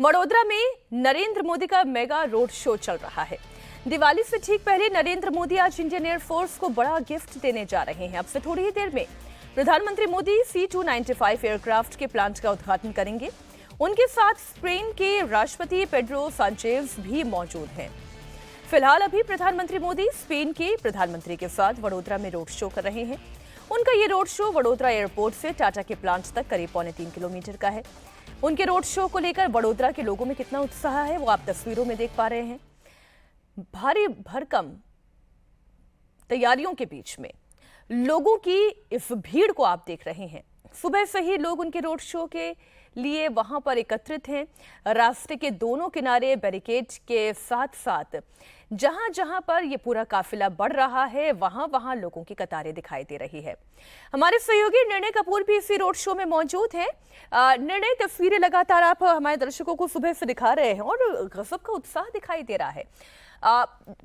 वडोदरा में नरेंद्र मोदी का mega road show चल रहा है। दिवाली से ठीक पहले नरेंद्र मोदी आज इंडियन एयरफोर्स को बड़ा गिफ्ट देने जा रहे हैं। अब से थोड़ी ही देर में प्रधानमंत्री मोदी C-295 एयरक्राफ्ट के प्लांट का उद्घाटन करेंगे। उनके साथ स्पेन के राष्ट्रपति पेड्रो सांचेज भी मौजूद हैं। फिलहाल अभी प्रधानमंत्री मोदी स्पेन के प्रधानमंत्री के साथ वडोदरा में रोड शो कर रहे हैं। उनका ये रोड शो वडोदरा एयरपोर्ट से टाटा के प्लांट तक करीब 3.25 किलोमीटर का है। उनके रोड शो को लेकर वडोदरा के लोगों में कितना उत्साह है वो आप तस्वीरों में देख पा रहे हैं। भारी भरकम तैयारियों के बीच में लोगों की इस भीड़ को आप देख रहे हैं। सुबह से ही लोग उनके रोड शो के लिए वहां पर एकत्रित हैं। रास्ते के दोनों किनारे बैरिकेड के साथ साथ जहां जहां पर यह पूरा काफिला बढ़ रहा है वहां वहां लोगों की कतारें दिखाई दे रही है। हमारे सहयोगी निर्णय कपूर भी इसी रोड शो में मौजूद हैं। निर्णय, तस्वीरें लगातार आप हमारे दर्शकों को सुबह से दिखा रहे हैं और गजब का उत्साह दिखाई दे रहा है।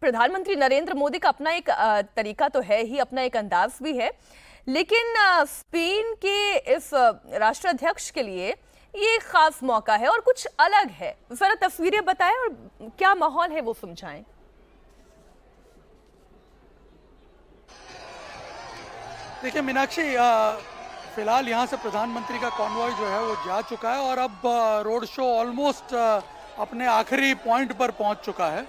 प्रधानमंत्री नरेंद्र मोदी का अपना एक तरीका तो है ही, अपना एक अंदाज भी है, लेकिन स्पेन के इस राष्ट्राध्यक्ष के लिए ये एक खास मौका है और कुछ अलग है। जरा तस्वीरें बताएं और क्या माहौल है वो समझाएं। देखिए मीनाक्षी, फिलहाल यहाँ से प्रधानमंत्री का कॉन्वॉय जो है वो जा चुका है और अब रोड शो ऑलमोस्ट अपने आखिरी पॉइंट पर पहुँच चुका है।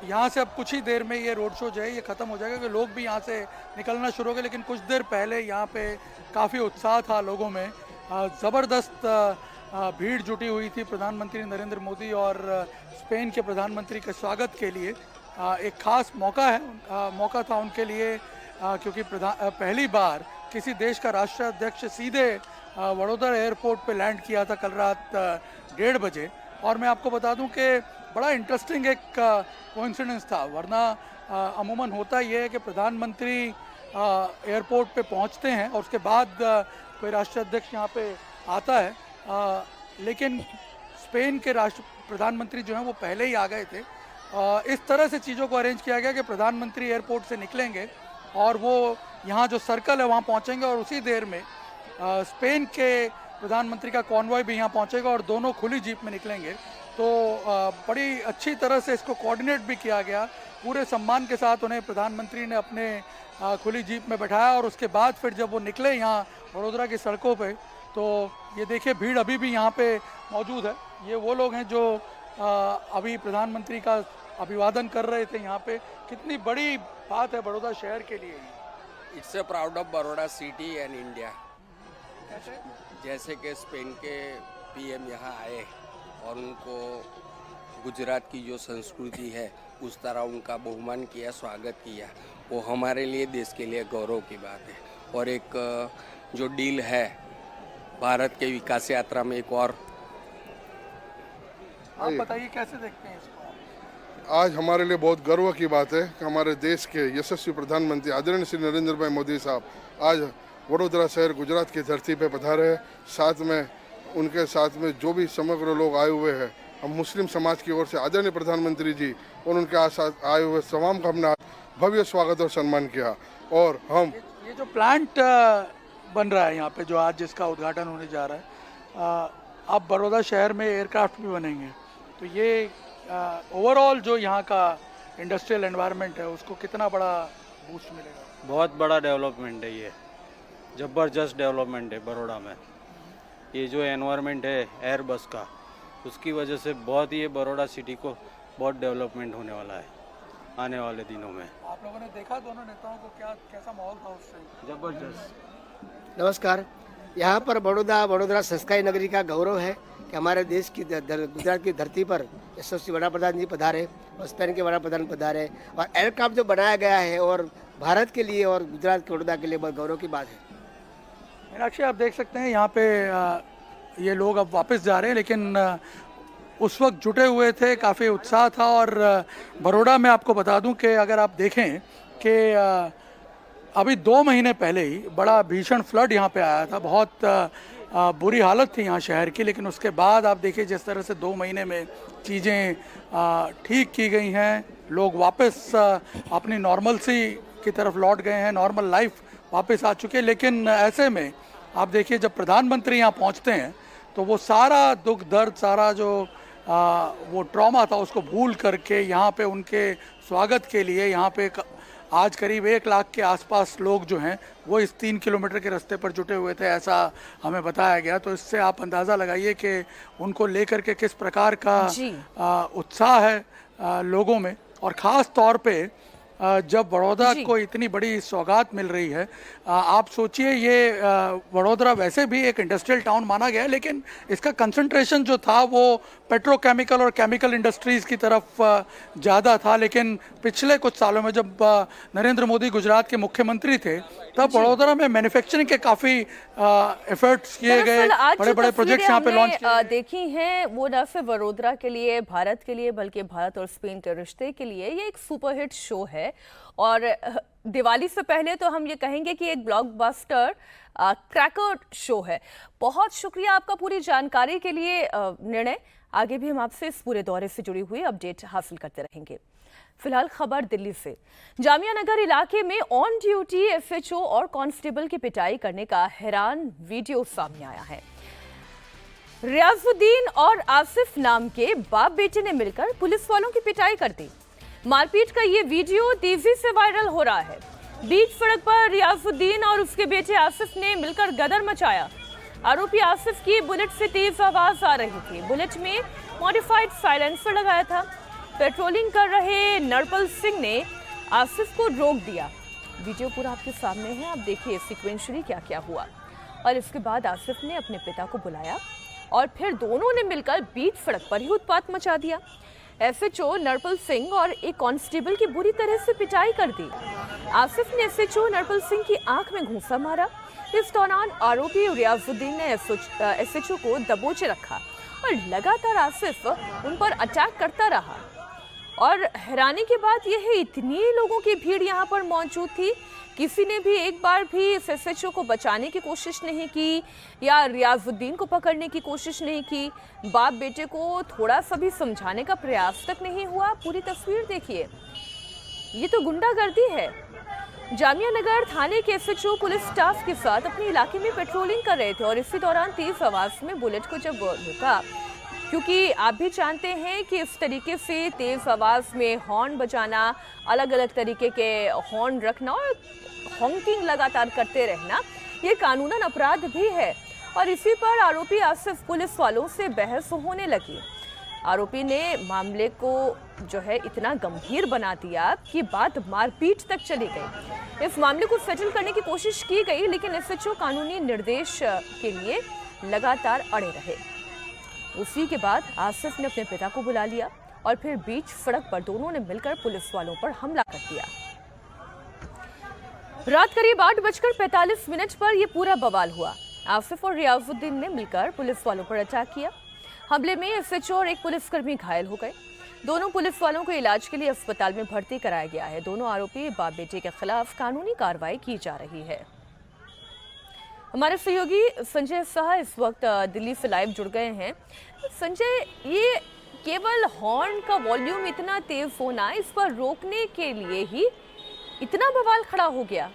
यहाँ से अब कुछ ही देर में ये रोड शो जो है ये ख़त्म हो जाएगा, कि लोग भी यहाँ से निकलना शुरू हो गए। लेकिन कुछ देर पहले यहाँ पे काफ़ी उत्साह था लोगों में, ज़बरदस्त भीड़ जुटी हुई थी प्रधानमंत्री नरेंद्र मोदी और स्पेन के प्रधानमंत्री के स्वागत के लिए। एक ख़ास मौका था उनके लिए, क्योंकि पहली बार किसी देश का राष्ट्राध्यक्ष सीधे वडोदरा एयरपोर्ट पे लैंड किया था कल रात 1:30 बजे। और मैं आपको बता दूं कि बड़ा इंटरेस्टिंग एक कोइंसिडेंस था, वरना अमूमन होता ये है कि प्रधानमंत्री एयरपोर्ट पे पहुंचते हैं और उसके बाद कोई राष्ट्राध्यक्ष यहाँ पे आता है, लेकिन स्पेन के प्रधानमंत्री जो हैं वो पहले ही आ गए थे। इस तरह से चीज़ों को अरेंज किया गया कि प्रधानमंत्री एयरपोर्ट से निकलेंगे और वो यहाँ जो सर्कल है वहाँ पहुँचेंगे और उसी देर में स्पेन के प्रधानमंत्री का कॉन्वॉय भी यहाँ पहुँचेगा और दोनों खुली जीप में निकलेंगे। तो बड़ी अच्छी तरह से इसको कोऑर्डिनेट भी किया गया। पूरे सम्मान के साथ उन्हें प्रधानमंत्री ने अपने खुली जीप में बैठाया और उसके बाद फिर जब वो निकले यहाँ वडोदरा की सड़कों पे, तो ये देखिए भीड़ अभी भी यहाँ पे मौजूद है। ये वो लोग हैं जो अभी प्रधानमंत्री का अभिवादन कर रहे थे यहाँ पे। कितनी बड़ी बात है बड़ौदा शहर के लिए। It's a proud of Baroda city and India. जैसे कि स्पेन के पीएम यहाँ आए और उनको गुजरात की जो संस्कृति है उस तरह उनका बहुमान किया, स्वागत किया, वो हमारे लिए, देश के लिए गौरव की बात है। और एक जो डील है भारत के विकास यात्रा में एक और। आप बताइए कैसे देखते हैं इसको? आज हमारे लिए बहुत गर्व की बात है कि हमारे देश के यशस्वी प्रधानमंत्री आदरणीय श्री नरेंद्र भाई मोदी साहब आज वडोदरा शहर गुजरात की धरती पर पधारे हैं। साथ में उनके साथ में जो भी समग्र लोग आए हुए हैं, हम मुस्लिम समाज की ओर से आदरणीय प्रधानमंत्री जी और उनके साथ आए हुए तमाम का हमने भव्य स्वागत और सम्मान किया। और हम ये जो प्लांट बन रहा है यहाँ पे, जो आज जिसका उद्घाटन होने जा रहा है, अब बड़ौदा शहर में एयरक्राफ्ट भी बनेंगे, तो ये ओवरऑल जो यहाँ का इंडस्ट्रियल एनवायरनमेंट है उसको कितना बड़ा बूस्ट मिलेगा? बहुत बड़ा डेवलपमेंट है, ये ज़बरदस्त डेवलपमेंट है बड़ौदा में। ये जो एनवायरनमेंट है एयरबस का, उसकी वजह से बहुत ही ये बड़ौदा सिटी को बहुत डेवलपमेंट होने वाला है आने वाले दिनों में। आप लोगों ने देखा दोनों नेताओं को, कैसा माहौल था उस टाइम? जबरदस्त। नमस्कार। यहाँ पर वडोदरा संस्कारी नगरी का गौरव है कि हमारे देश की गुजरात की धरती पर यशस्वी वड़ा प्रधान जी पधारे और स्पेन के वड़ा प्रधान पधारे और एयरक्राफ्ट जो बनाया गया है और भारत के लिए और गुजरात के वडोदरा के लिए बहुत गौरव की बात है। मीनाक्षी, आप देख सकते हैं यहाँ पे ये लोग अब वापस जा रहे हैं, लेकिन उस वक्त जुटे हुए थे, काफ़ी उत्साह था। और बड़ौदा में आपको बता दूं कि अगर आप देखें कि अभी 2 महीने पहले ही बड़ा भीषण फ्लड यहाँ पे आया था। बहुत बुरी हालत थी यहाँ शहर की, लेकिन उसके बाद आप देखिए जिस तरह से 2 महीने में चीज़ें ठीक की गई हैं, लोग वापस अपनी नॉर्मलसी की तरफ लौट गए हैं, नॉर्मल लाइफ वापस आ चुके हैं। लेकिन ऐसे में आप देखिए जब प्रधानमंत्री यहाँ पहुँचते हैं तो वो सारा दुख दर्द, सारा जो वो ट्रॉमा था उसको भूल करके यहाँ पे उनके स्वागत के लिए यहाँ पे आज करीब 1 लाख के आसपास लोग जो हैं वो इस 3 किलोमीटर के रास्ते पर जुटे हुए थे, ऐसा हमें बताया गया। तो इससे आप अंदाज़ा लगाइए कि उनको लेकर के किस प्रकार का उत्साह है लोगों में। और ख़ास तौर पे जब वडोदरा को इतनी बड़ी सौगात मिल रही है, आप सोचिए ये वडोदरा वैसे भी एक इंडस्ट्रियल टाउन माना गया है, लेकिन इसका कंसंट्रेशन जो था वो पेट्रोकेमिकल और केमिकल इंडस्ट्रीज़ की तरफ ज़्यादा था। लेकिन पिछले कुछ सालों में जब नरेंद्र मोदी गुजरात के मुख्यमंत्री थे तब वडोदरा में मैन्युफैक्चरिंग के काफ़ी एफर्ट्स किए गए, बड़े बड़े प्रोजेक्ट्स यहाँ पे लॉन्च किए देखी हैं। वो न सिर्फ वडोदरा के लिए, भारत के लिए, बल्कि भारत और स्पेन के रिश्ते के लिए ये एक सुपरहिट शो है। और दिवाली से पहले तो हम ये कहेंगे कि एक ब्लॉकबस्टर क्रैकर शो है। बहुत शुक्रिया आपका पूरी जानकारी के लिए निर्णय। आगे भी हम आपसे इस पूरे दौरे से जुड़ी हुई अपडेट हासिल करते रहेंगे। फिलहाल खबर दिल्ली से। जामिया नगर इलाके में ऑन ड्यूटी एसएचओ और कांस्टेबल की पिटाई करने का हैरान वीडियो सामने आया है। रियाजुद्दीन और आसिफ नाम के बाप बेटे ने मिलकर पुलिस वालों की पिटाई कर दी। मारपीट का ये वीडियो तेजी से वायरल हो रहा है। बीच सड़क पर रियाजुद्दीन और उसके बेटे आसिफ ने मिलकर गदर मचाया। आरोपी आसिफ की बुलेट से तेज आवाज आ रही थी। बुलेट में मॉडिफाइड साइलेंसर लगाया था। पेट्रोलिंग कर रहे नरपल सिंह ने आसिफ को रोक दिया। वीडियो पूरा आपके सामने है, आप देखिए सीक्वेंशली क्या क्या हुआ। और इसके बाद आसिफ ने अपने पिता को बुलाया और फिर दोनों ने मिलकर बीच सड़क पर ही उत्पात मचा दिया। एसएचओ नरपल सिंह और एक कांस्टेबल की बुरी तरह से पिटाई कर दी। आसिफ ने एसएचओ नरपल सिंह की आंख में घूंसा मारा। इस दौरान आरोपी रियाजुद्दीन ने एसएचओ को दबोचे रखा और लगातार आसिफ उन पर अटैक करता रहा। और हैरानी की बात यह है, इतनी लोगों की भीड़ यहाँ पर मौजूद थी, किसी ने भी एक बार भी इस एसएचओ को बचाने की कोशिश नहीं की या रियाजुद्दीन को पकड़ने की कोशिश नहीं की। बाप बेटे को थोड़ा सा भी समझाने का प्रयास तक नहीं हुआ। पूरी तस्वीर देखिए, ये तो गुंडागर्दी है। जामिया नगर थाने के एसएचओ पुलिस स्टाफ के साथ अपने इलाके में पेट्रोलिंग कर रहे थे और इसी दौरान तेज आवाज में बुलेट को जब रुका, क्योंकि आप भी जानते हैं कि इस तरीके से तेज आवाज में हॉर्न बजाना, अलग अलग तरीके के हॉर्न रखना और हॉन्किंग लगातार करते रहना ये कानूनन अपराध भी है। और इसी पर आरोपी आसिफ पुलिस वालों से बहस होने लगी। आरोपी ने मामले को जो है इतना गंभीर बना दिया कि बात मारपीट तक चली गई। इस मामले को सेटल करने की कोशिश की गई, लेकिन एसएचओ कानूनी निर्देश के लिए लगातार अड़े रहे। उसी के बाद आसिफ ने अपने पिता को बुला लिया और फिर बीच सड़क पर दोनों ने मिलकर पुलिस वालों पर हमला कर दिया। रात करीब 8:45 पर यह पूरा बवाल हुआ। आसिफ और रियाजुद्दीन ने मिलकर पुलिस वालों पर अटैक किया। हमले में एसएचओ और एक पुलिसकर्मी घायल हो गए। दोनों पुलिस वालों को इलाज के लिए अस्पताल में भर्ती कराया गया है। दोनों आरोपी बाप बेटे के खिलाफ कानूनी कार्रवाई की जा रही है। हमारे सहयोगी संजय शाह इस वक्त दिल्ली से लाइव जुड़ गए हैं। संजय, ये केवल हॉर्न का वॉल्यूम इतना तेज होना, इस पर रोकने के लिए ही इतना बवाल खड़ा हो गया?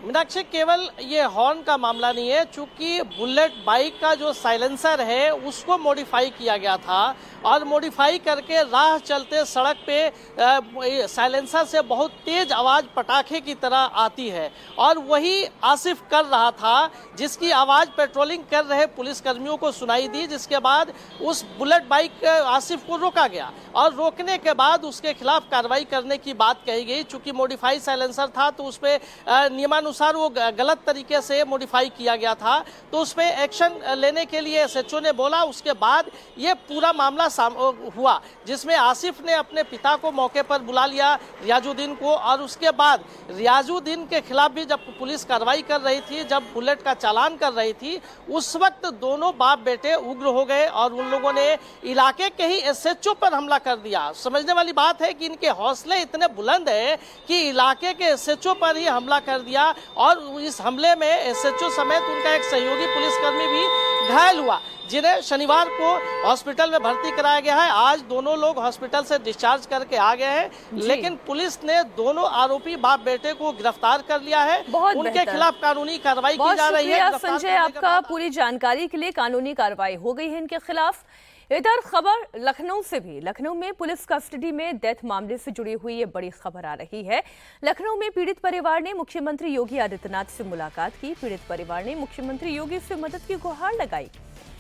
मीनाक्षी, केवल ये हॉर्न का मामला नहीं है, चूंकि बुलेट बाइक का जो साइलेंसर है उसको मॉडिफाई किया गया था और मॉडिफाई करके राह चलते सड़क पे साइलेंसर से बहुत तेज आवाज़ पटाखे की तरह आती है और वही आसिफ कर रहा था, जिसकी आवाज़ पेट्रोलिंग कर रहे पुलिसकर्मियों को सुनाई दी, जिसके बाद उस बुलेट बाइक आसिफ को रोका गया और रोकने के बाद उसके खिलाफ कार्रवाई करने की बात कही गई। चूँकि मॉडिफाई साइलेंसर था तो उस पर नियमानुसार वो गलत तरीके से मॉडिफाई किया गया था, तो उस पर एक्शन लेने के लिए एसएचओ ने बोला। उसके बाद ये पूरा मामला हुआ, जिसमें आसिफ ने अपने पिता को मौके पर बुला लिया, रियाजुद्दीन को, और उसके बाद रियाजुद्दीन के खिलाफ भी जब पुलिस कार्रवाई कर रही थी, जब बुलेट का चालान कर रही थी, उस वक्त दोनों बाप बेटे उग्र हो गए और उन लोगों ने इलाके के ही एसएचओ पर हमला कर दिया। समझने वाली बात है कि इनके हौसले इतने बुलंद है कि इलाके के एसएचओ पर ही हमला कर दिया और इस हमले में एसएचओ समेत उनका एक सहयोगी पुलिसकर्मी भी घायल हुआ, जिन्हें शनिवार को हॉस्पिटल में भर्ती कराया गया है। आज दोनों लोग हॉस्पिटल से डिस्चार्ज करके आ गए हैं, लेकिन पुलिस ने दोनों आरोपी बाप बेटे को गिरफ्तार कर लिया है। उनके खिलाफ कानूनी कार्रवाई की जा रही है। संजय, आपका पूरी जानकारी के लिए। कानूनी कार्रवाई हो गई है इनके खिलाफ। इधर खबर लखनऊ से भी। लखनऊ में पुलिस कस्टडी में डेथ मामले से जुड़ी हुई ये बड़ी खबर आ रही है। लखनऊ में पीड़ित परिवार ने मुख्यमंत्री योगी आदित्यनाथ से मुलाकात की। पीड़ित परिवार ने मुख्यमंत्री योगी से मदद की गुहार लगाई।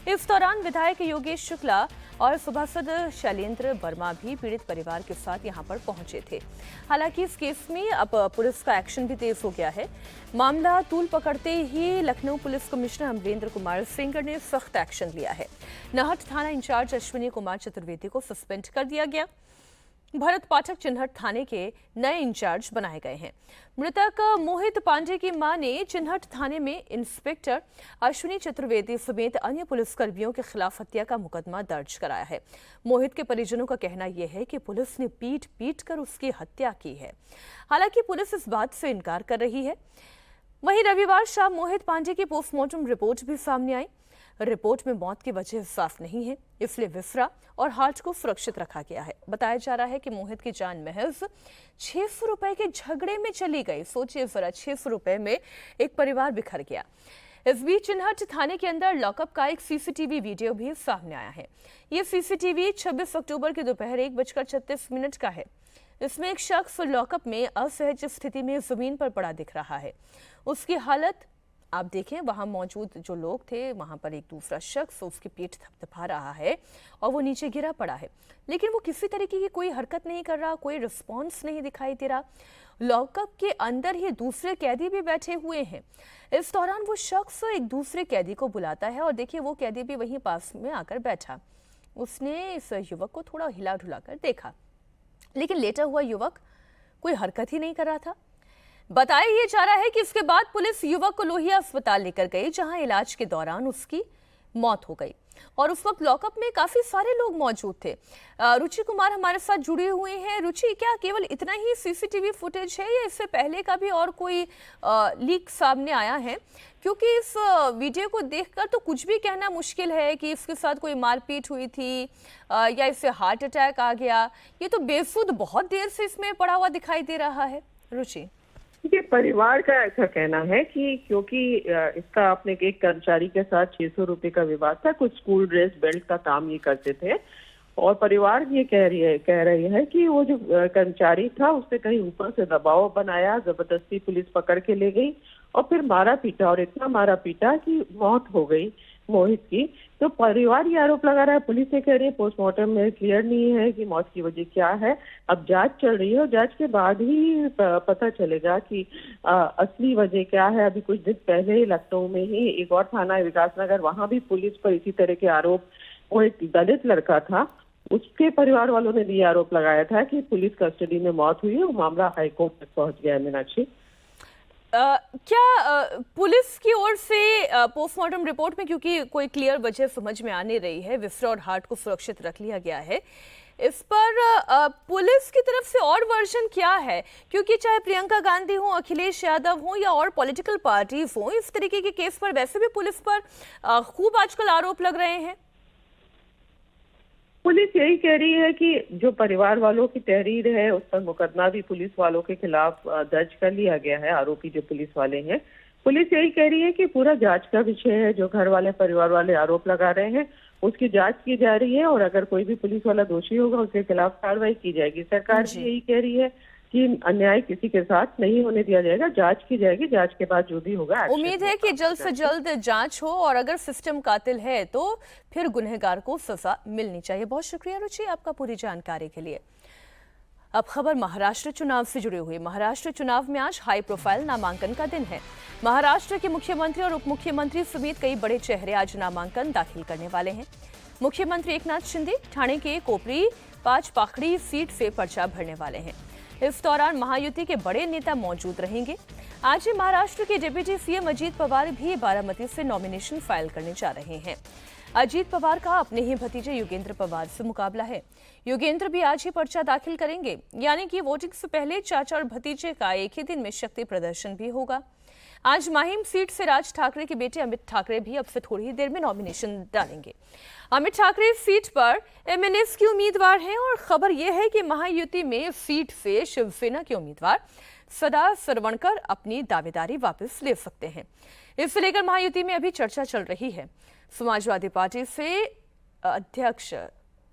इस दौरान विधायक योगेश शुक्ला और सभासद शैलेंद्र वर्मा भी पीड़ित परिवार के साथ यहां पर पहुंचे थे। हालांकि इस केस में अब पुलिस का एक्शन भी तेज हो गया है। मामला तूल पकड़ते ही लखनऊ पुलिस कमिश्नर अमरेंद्र कुमार सिंह ने सख्त एक्शन लिया है। नहट थाना इंचार्ज अश्विनी कुमार चतुर्वेदी को सस्पेंड कर दिया गया। भरत पाठक चिन्हट थाने के नए इंचार्ज बनाए गए हैं। मृतक मोहित पांडे की मां ने चिन्हट थाने में इंस्पेक्टर अश्विनी चतुर्वेदी समेत अन्य पुलिसकर्मियों के खिलाफ हत्या का मुकदमा दर्ज कराया है। मोहित के परिजनों का कहना यह है कि पुलिस ने पीट कर उसकी हत्या की है। हालांकि पुलिस इस बात से इनकार कर रही है। वहीं रविवार शाम मोहित पांडे की पोस्टमार्टम रिपोर्ट भी सामने आई। रिपोर्ट में मौत की वजह साफ नहीं है, इसलिए विफरा और हार्ट को सुरक्षित रखा गया है। बताया जा रहा है कि मोहित की जान महज 600 रुपए के झगड़े में चली गई। सोचिए जरा, 600 रुपए में एक परिवार बिखर गया। इस बीच चिन्हट थाने के अंदर लॉकअप का एक सीसीटीवी वीडियो भी सामने आया है। ये सीसीटीवी 26 अक्टूबर की दोपहर 1:36 का है। इसमें एक शख्स लॉकअप में असहज स्थिति में जमीन पर पड़ा दिख रहा है। उसकी हालत आप देखें, वहां मौजूद जो लोग थे, वहां पर एक दूसरा शख्स उसकी पीठ थपथपा रहा है और वो नीचे गिरा पड़ा है, लेकिन वो किसी तरीके की कोई हरकत नहीं कर रहा, कोई रिस्पॉन्स नहीं दिखाई दे रहा। लॉकअप के अंदर ही दूसरे कैदी भी बैठे हुए हैं। इस दौरान वो शख्स एक दूसरे कैदी को बुलाता है और देखिए वो कैदी भी वहीं पास में आकर बैठा। उसने इस युवक को थोड़ा हिला ढुला कर देखा, लेकिन लेटा हुआ युवक कोई हरकत ही नहीं कर रहा था। बताया यह जा रहा है कि इसके बाद पुलिस युवक को लोहिया अस्पताल लेकर गई, जहां इलाज के दौरान उसकी मौत हो गई। और उस वक्त लॉकअप में काफी सारे लोग मौजूद थे। रुचि कुमार हमारे साथ जुड़े हुए हैं। रुचि, क्या केवल इतना ही सीसीटीवी फुटेज है या इससे पहले का भी और कोई लीक सामने आया है? क्योंकि इस वीडियो को देखकर तो कुछ भी कहना मुश्किल है कि इसके साथ कोई मारपीट हुई थी या इससे हार्ट अटैक आ गया। ये तो बेसुध बहुत देर से इसमें पड़ा हुआ दिखाई दे रहा है। रुचि, ये परिवार का ऐसा कहना है कि क्योंकि इसका अपने एक कर्मचारी के साथ 600 रुपए का विवाद था, कुछ स्कूल ड्रेस बेल्ट का काम ये करते थे, और परिवार ये कह रही है कि वो जो कर्मचारी था उससे कहीं ऊपर से दबाव बनाया, जबरदस्ती पुलिस पकड़ के ले गई और फिर मारा पीटा, और इतना मारा पीटा कि मौत हो गई मोहित की। तो परिवार ये आरोप लगा रहा है, पुलिस ये कह रही है पोस्टमार्टम में क्लियर नहीं है कि मौत की वजह क्या है। अब जांच चल रही है और जांच के बाद ही पता चलेगा कि असली वजह क्या है। अभी कुछ दिन पहले लखनऊ में ही एक और थाना है विकासनगर, वहां भी पुलिस पर इसी तरह के आरोप, वो एक दलित लड़का था, उसके परिवार वालों ने भी आरोप लगाया था कि पुलिस कस्टडी में मौत हुई है। वो मामला हाईकोर्ट तक पहुंच गया है। मीनाक्षी, क्या पुलिस की ओर से पोस्टमार्टम रिपोर्ट में, क्योंकि कोई क्लियर वजह समझ में आ नहीं रही है, विफरा और हार्ट को सुरक्षित रख लिया गया है, इस पर पुलिस की तरफ से और वर्जन क्या है? क्योंकि चाहे प्रियंका गांधी हो, अखिलेश यादव हो या और पॉलिटिकल पार्टीज हो, इस तरीके के केस पर वैसे भी पुलिस पर खूब आजकल आरोप लग रहे हैं। पुलिस यही कह रही है कि जो परिवार वालों की तहरीर है उस पर मुकदमा भी पुलिस वालों के खिलाफ दर्ज कर लिया गया है, आरोपी जो पुलिस वाले हैं। पुलिस यही कह रही है कि पूरा जांच का विषय है, जो घर वाले परिवार वाले आरोप लगा रहे हैं उसकी जांच की जा रही है, और अगर कोई भी पुलिस वाला दोषी होगा उसके खिलाफ कार्रवाई की जाएगी। सरकार भी यही कह रही है कि अन्याय किसी के साथ नहीं होने दिया जाएगा, जांच की जाएगी, जांच के बाद जो भी होगा। उम्मीद है कि जल्द से जल्द जांच हो और अगर सिस्टम कातिल है तो फिर गुनहगार को सजा मिलनी चाहिए। बहुत शुक्रिया रुचि आपका पूरी जानकारी के लिए। अब खबर महाराष्ट्र चुनाव से जुड़ी हुई। महाराष्ट्र चुनाव में आज हाई प्रोफाइल नामांकन का दिन है। महाराष्ट्र के मुख्यमंत्री और उप मुख्यमंत्री समेत कई बड़े चेहरे आज नामांकन दाखिल करने वाले हैं। मुख्यमंत्री एकनाथ शिंदे ठाणे के कोपरी 5 पाखड़ी सीट से पर्चा भरने वाले हैं। इस दौरान महायुति के बड़े नेता मौजूद रहेंगे। आज ही महाराष्ट्र के डिप्टी सीएम अजीत पवार भी बारामती से नॉमिनेशन फाइल करने जा रहे हैं। अजीत पवार का अपने ही भतीजे योगेंद्र पवार से मुकाबला है। योगेंद्र भी आज ही पर्चा दाखिल करेंगे, यानी कि वोटिंग से पहले चाचा और भतीजे का एक ही दिन में शक्ति प्रदर्शन भी होगा। आज माहिम सीट से राज ठाकरे के बेटे अमित ठाकरे भी अब से थोड़ी ही देर में नॉमिनेशन डालेंगे। अमित ठाकरे सीट पर एमएनएफ के उम्मीदवार हैं और खबर यह है कि महायुति में सीट से शिवसेना के उम्मीदवार सदा सरवणकर अपनी दावेदारी वापस ले सकते हैं। इसे लेकर महायुति में अभी चर्चा चल रही है। समाजवादी पार्टी से अध्यक्ष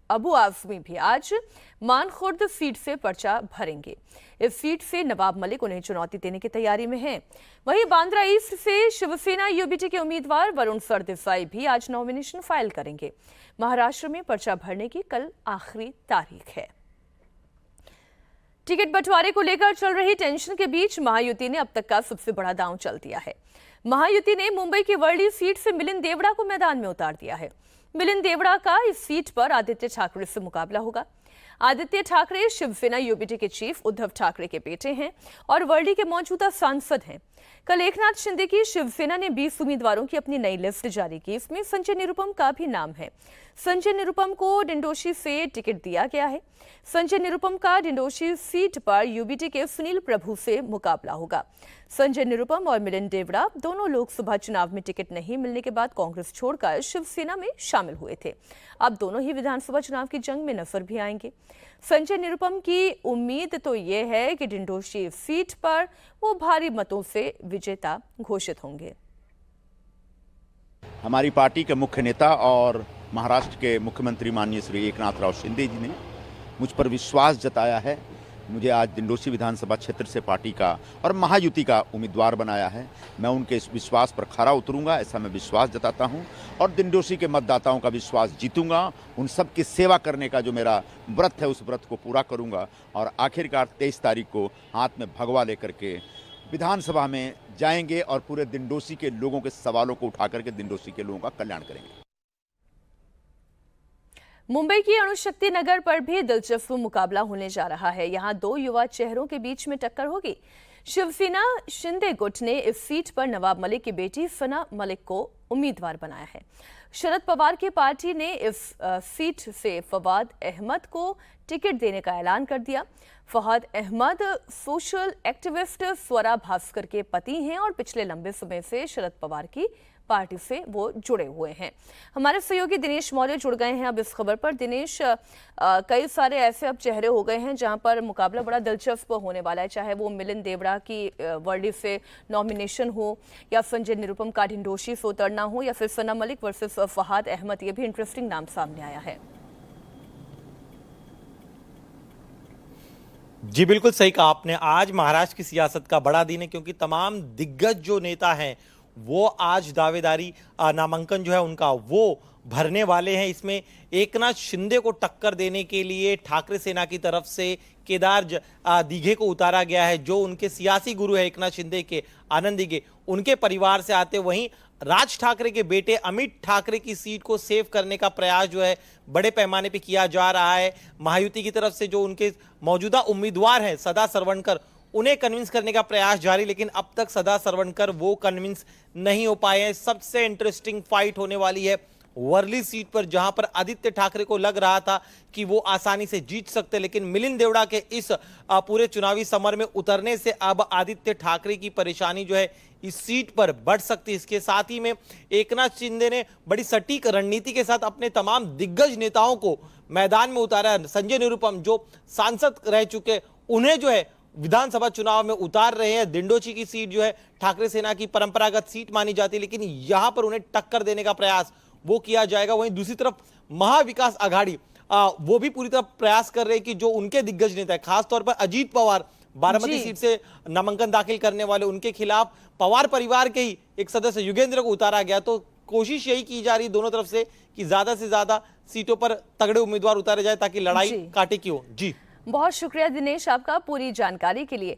अबू आजमी भी आज मानखुर्द सीट से पर्चा भरेंगे। इस सीट से नवाब मलिक उन्हें चुनौती देने की तैयारी में हैं। वहीं बांद्रा ईस्ट से शिवसेना यूबीटी के उम्मीदवार वरुण सरदेसाई भी आज नॉमिनेशन फाइल करेंगे। महाराष्ट्र में पर्चा भरने की कल आखिरी तारीख है। टिकट बंटवारे को लेकर चल रही टेंशन के बीच महायुति ने अब तक का सबसे बड़ा दांव चल दिया है। महायुति ने मुंबई की वर्ली सीट से मिलिंद देवड़ा को मैदान में उतार दिया है। मिलिंद देवड़ा का इस सीट पर आदित्य ठाकरे से मुकाबला होगा। आदित्य ठाकरे शिवसेना यूबीटी के चीफ उद्धव ठाकरे के बेटे हैं और वर्ली के मौजूदा सांसद हैं। कल एकनाथ शिंदे की शिवसेना ने 20 उम्मीदवारों की अपनी नई लिस्ट जारी की। इसमें संजय निरुपम का भी नाम है। संजय निरुपम को डिंडोशी से टिकट दिया गया है। संजय निरुपम का डिंडोशी सीट पर यूबीटी के सुनील प्रभु से मुकाबला होगा। संजय निरुपम और मिलिंद देवड़ा दोनों लोकसभा चुनाव में टिकट नहीं मिलने के बाद कांग्रेस छोड़कर शिवसेना में शामिल हुए थे। अब दोनों ही विधानसभा चुनाव की जंग में नजर भी आएंगे। संजय निरुपम की उम्मीद तो ये है कि डिंडोशी सीट पर वो भारी मतों से विजेता घोषित होंगे। हमारी पार्टी के मुख्य नेता और महाराष्ट्र के मुख्यमंत्री माननीय श्री एकनाथ राव शिंदे जी ने मुझ पर विश्वास जताया है। मुझे आज दिंडोशी विधानसभा क्षेत्र से पार्टी का और महायुति का उम्मीदवार बनाया है। मैं उनके इस विश्वास पर खरा उतरूंगा, ऐसा मैं विश्वास जताता हूं और दिंडोशी के मतदाताओं का विश्वास जीतूंगा। उन सब की सेवा करने का जो मेरा व्रत है उस व्रत को पूरा करूंगा और आखिरकार 23 तारीख को हाथ में भगवा लेकर के विधानसभा में जाएंगे और पूरे दिंडोशी के लोगों के सवालों को उठा करके दिंडोशी के लोगों का कल्याण करेंगे। मुंबई की अणुशक्ति नगर पर भी दिलचस्प मुकाबला होने जा रहा है। यहां दो युवा चेहरों के बीच में टक्कर होगी। शिवसेना शिंदे गुट ने इस सीट पर नवाब मलिक की बेटी सना मलिक को उम्मीदवार बनाया है। शरद पवार की पार्टी ने इस सीट से फवाद अहमद को टिकट देने का ऐलान कर दिया। फवाद अहमद सोशल एक्टिविस्ट स्वरा भास्कर के पति हैं और पिछले लंबे समय से शरद पवार की पार्टी से वो जुड़े हुए हैं। हमारे सहयोगी दिनेश मौर्य जुड़ गए हैं अब इस खबर पर। दिनेश, कई सारे ऐसे अब चेहरे हो गए हैं जहां पर मुकाबला बड़ा दिलचस्प होने वाला है, चाहे वो मिलिंद देवड़ा की वर्ली से नॉमिनेशन हो या संजय निरुपम का डिंडोशी से उतरना हो या फिर सना मलिक वर्सेस फवाद अहमद। ये भी इंटरेस्टिंग नाम सामने आया है। जी बिल्कुल सही कहा आपने। आज महाराष्ट्र की सियासत का बड़ा दिन है क्योंकि तमाम दिग्गज जो नेता हैं वो आज दावेदारी नामांकन जो है उनका वो भरने वाले हैं। इसमें एकनाथ शिंदे को टक्कर देने के लिए ठाकरे सेना की तरफ से केदार दिघे को उतारा गया है, जो उनके सियासी गुरु है एकनाथ शिंदे के, आनंद दिघे, उनके परिवार से आते। वहीं राज ठाकरे के बेटे अमित ठाकरे की सीट को सेव करने का प्रयास जो है बड़े पैमाने पे किया जा रहा है। महायुति की तरफ से जो उनके मौजूदा उम्मीदवार हैं सदा सरवणकर, उन्हें कन्विंस करने का प्रयास जारी, लेकिन अब तक सदा सरवणकर वो कन्विंस नहीं हो पाए हैं। सबसे इंटरेस्टिंग फाइट होने वाली है वर्ली सीट पर, जहां पर आदित्य ठाकरे को लग रहा था कि वो आसानी से जीत सकते, लेकिन मिलिंद देवड़ा के इस पूरे चुनावी समर में उतरने से अब आदित्य ठाकरे की परेशानी जो है इस सीट पर बढ़ सकती है। इसके साथ ही में एकनाथ शिंदे ने बड़ी सटीक रणनीति के साथ अपने तमाम दिग्गज नेताओं को मैदान में उतारा। संजय निरुपम जो सांसद रह चुके, उन्हें जो है विधानसभा चुनाव में उतार रहे हैं। दिंडोशी की सीट जो है ठाकरे सेना की परंपरागत सीट मानी जाती है, लेकिन यहां पर उन्हें टक्कर देने का प्रयास वो किया जाएगा। वहीं दूसरी तरफ महाविकास आघाड़ी वो भी पूरी तरह प्रयास कर रहे हैं कि जो उनके दिग्गज नेता है, खासतौर पर अजीत पवार बारामती सीट से नामांकन दाखिल करने वाले, उनके खिलाफ पवार परिवार के ही एक सदस्य युगेंद्र को उतारा गया। तो कोशिश यही की जा रही है दोनों तरफ से कि ज्यादा से ज्यादा सीटों पर तगड़े उम्मीदवार उतारे जाए ताकि लड़ाई कांटे की हो। जी बहुत शुक्रिया दिनेश आपका पूरी जानकारी के लिए।